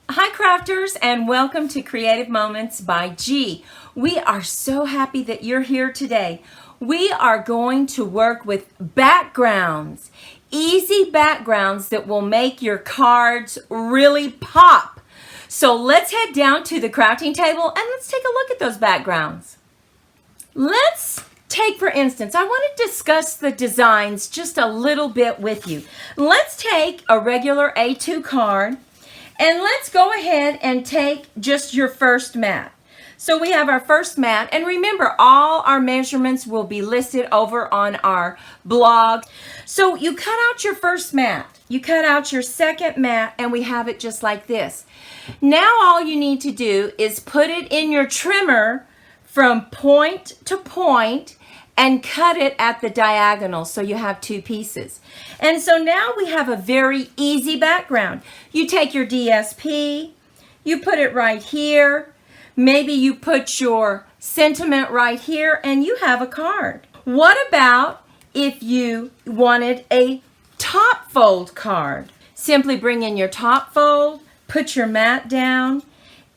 Hi crafters, and welcome to Creative Moments by G. We are so happy that you're here today. We are going to work with backgrounds, easy backgrounds that will make your cards really pop. So let's head down to the crafting table and let's take a look at those backgrounds. Let's take, for instance, I want to discuss the designs just a little bit with you. Let's take a regular A2 card. And let's go ahead and take just your first mat. So we have our first mat, and remember, all our measurements will be listed over on our blog. So you cut out your first mat, you cut out your second mat, and we have it just like this. Now all you need to do is put it in your trimmer from point to point and cut it at the diagonal so you have two pieces. And so now we have a very easy background. You take your DSP, you put it right here, maybe you put your sentiment right here, and you have a card. What about if you wanted a top fold card? Simply bring in your top fold, put your mat down,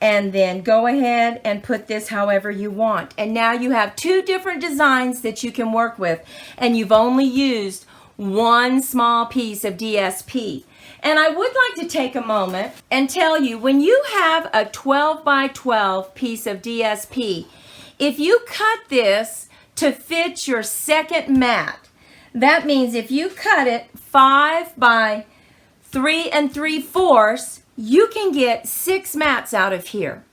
and then go ahead and put this however you want. And now you have two different designs that you can work with, and you've only used one small piece of DSP. And I would like to take a moment and tell you, when you have a 12 by 12 piece of DSP, if you cut this to fit your second mat, that means if you cut it 5 by 3 3/4, you can get 6 mats out of here.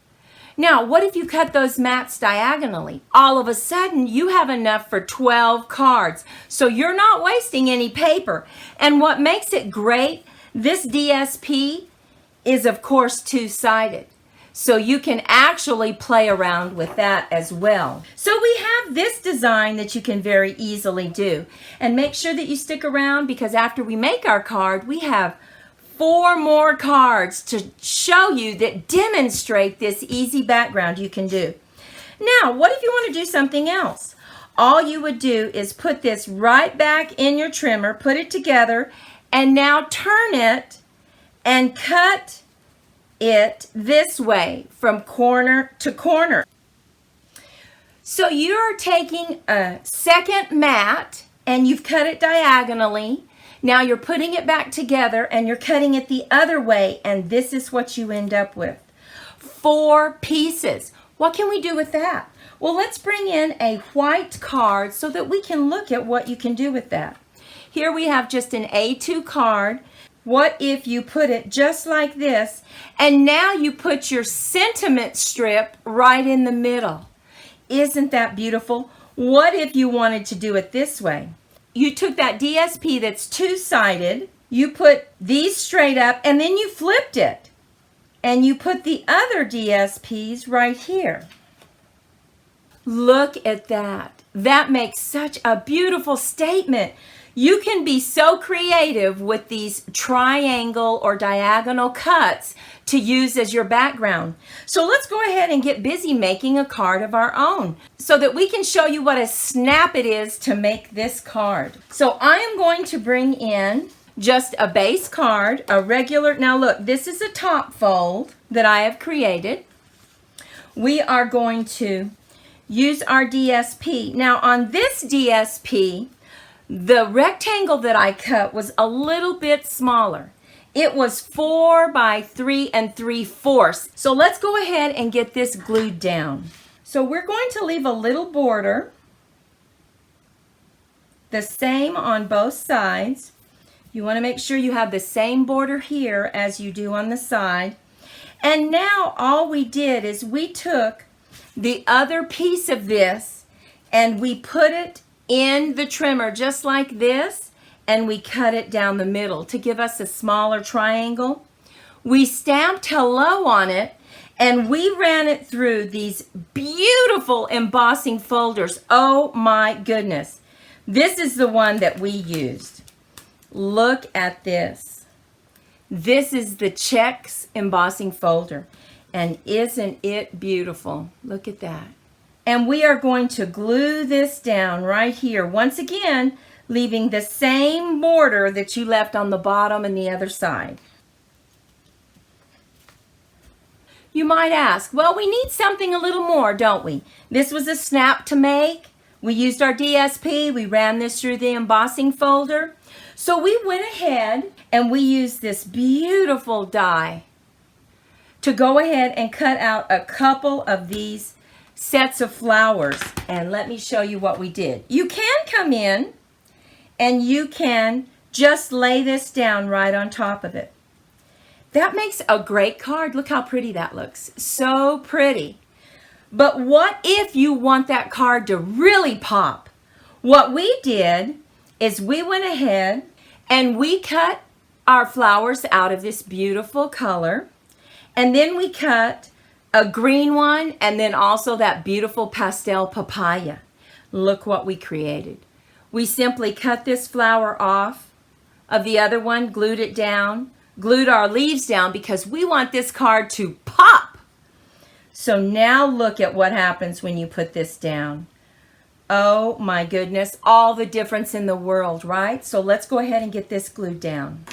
Now, what if you cut those mats diagonally? All of a sudden, you have enough for 12 cards. So you're not wasting any paper. And what makes it great, this DSP is, of course, two-sided. So you can actually play around with that as well. So we have this design that you can very easily do. And make sure that you stick around, because after we make our card, we have 4 more cards to show you that demonstrate this easy background you can do. Now, what if you want to do something else? All you would do is put this right back in your trimmer, put it together, and now turn it and cut it this way from corner to corner. So you're taking a second mat and you've cut it diagonally. Now you're putting it back together and you're cutting it the other way, and this is what you end up with. 4 pieces. What can we do with that? Well, let's bring in a white card so that we can look at what you can do with that. Here we have just an A2 card. What if you put it just like this, and now you put your sentiment strip right in the middle? Isn't that beautiful? What if you wanted to do it this way? You took that DSP that's two-sided, you put these straight up, and then you flipped it. And you put the other DSPs right here. Look at that. That makes such a beautiful statement. You can be so creative with these triangle or diagonal cuts to use as your background. So let's go ahead and get busy making a card of our own so that we can show you what a snap it is to make this card. So I am going to bring in just a base card, a regular. Now look, this is a top fold that I have created. We are going to use our DSP. Now on this DSP, the rectangle that I cut was a little bit smaller. It was 4 by 3 3/4. So let's go ahead and get this glued down. So we're going to leave a little border, the same on both sides. You want to make sure you have the same border here as you do on the side. And now all we did is we took the other piece of this and we put it in the trimmer just like this, and we cut it down the middle to give us a smaller triangle. We stamped hello on it, and we ran it through these beautiful embossing folders. Oh my goodness. This is the one that we used. Look at this. This is the Checks embossing folder, and isn't it beautiful? Look at that. And we are going to glue this down right here. Once again, leaving the same border that you left on the bottom and the other side. You might ask, well, we need something a little more, don't we? This was a snap to make. We used our DSP. We ran this through the embossing folder. So we went ahead and we used this beautiful die to go ahead and cut out a couple of these sets of flowers. And let me show you what we did. You can come in and you can just lay this down right on top of it. That makes a great card. Look how pretty that looks. So pretty. But what if you want that card to really pop? What we did is we went ahead and we cut our flowers out of this beautiful color. And then we cut a green one and then also that beautiful pastel papaya. Look what we created. We simply cut this flower off of the other one, glued it down, glued our leaves down because we want this card to pop. So now look at what happens when you put this down. Oh my goodness, all the difference in the world, right? So let's go ahead and get this glued down.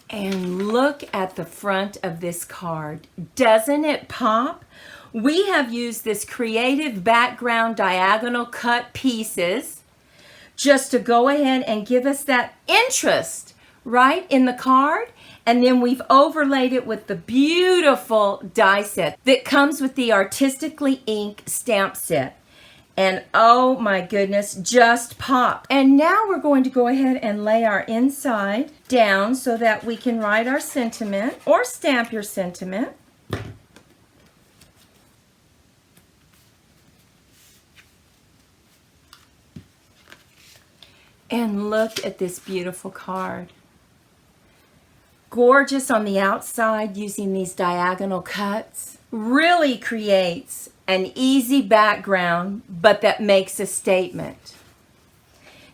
And look at the front of this card. Doesn't it pop? We have used this creative background diagonal cut pieces just to go ahead and give us that interest right in the card. And then we've overlaid it with the beautiful die set that comes with the Artistically Ink stamp set. And oh my goodness, just pop. And now we're going to go ahead and lay our inside down so that we can write our sentiment or stamp your sentiment. And look at this beautiful card. Gorgeous on the outside using these diagonal cuts. Really creates an easy background, but that makes a statement.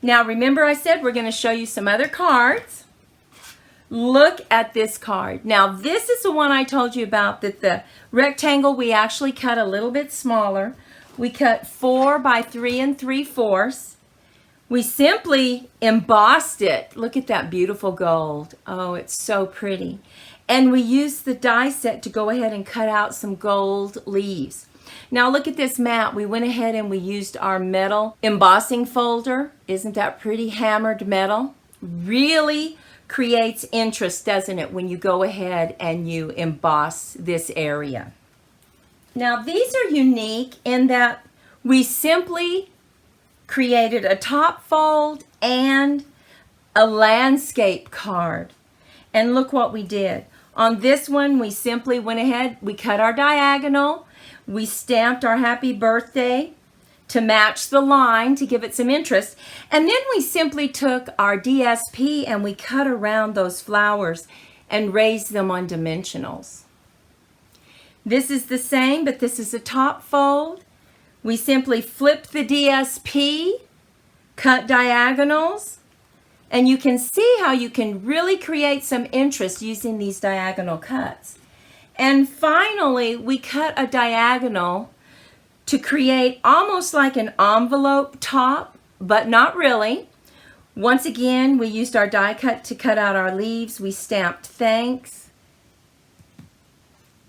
Now remember I said we're going to show you some other cards. Look at this card. Now this is the one I told you about, that the rectangle we actually cut a little bit smaller. We cut 4 by 3 3/4. We simply embossed it. Look at that beautiful gold. Oh, it's so pretty. And we used the die set to go ahead and cut out some gold leaves. Now look at this mat. We went ahead and we used our metal embossing folder. Isn't that pretty? Hammered metal. Really creates interest, doesn't it, when you go ahead and you emboss this area. Now these are unique in that we simply created a top fold and a landscape card. And look what we did. On this one, we simply went ahead, we cut our diagonal, we stamped our happy birthday to match the line to give it some interest, and then we simply took our DSP and we cut around those flowers and raised them on dimensionals. This is the same, but this is a top fold. We simply flip the DSP, cut diagonals, and you can see how you can really create some interest using these diagonal cuts. And finally, we cut a diagonal to create almost like an envelope top, but not really. Once again, we used our die cut to cut out our leaves. We stamped thanks.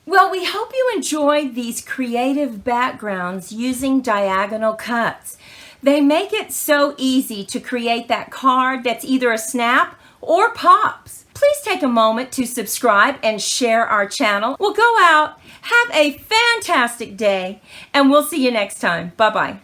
Well, we hope you enjoyed these creative backgrounds using diagonal cuts. They make it so easy to create that card that's either a snap or pops. Please take a moment to subscribe and share our channel. We'll go out, have a fantastic day, and we'll see you next time. Bye-bye.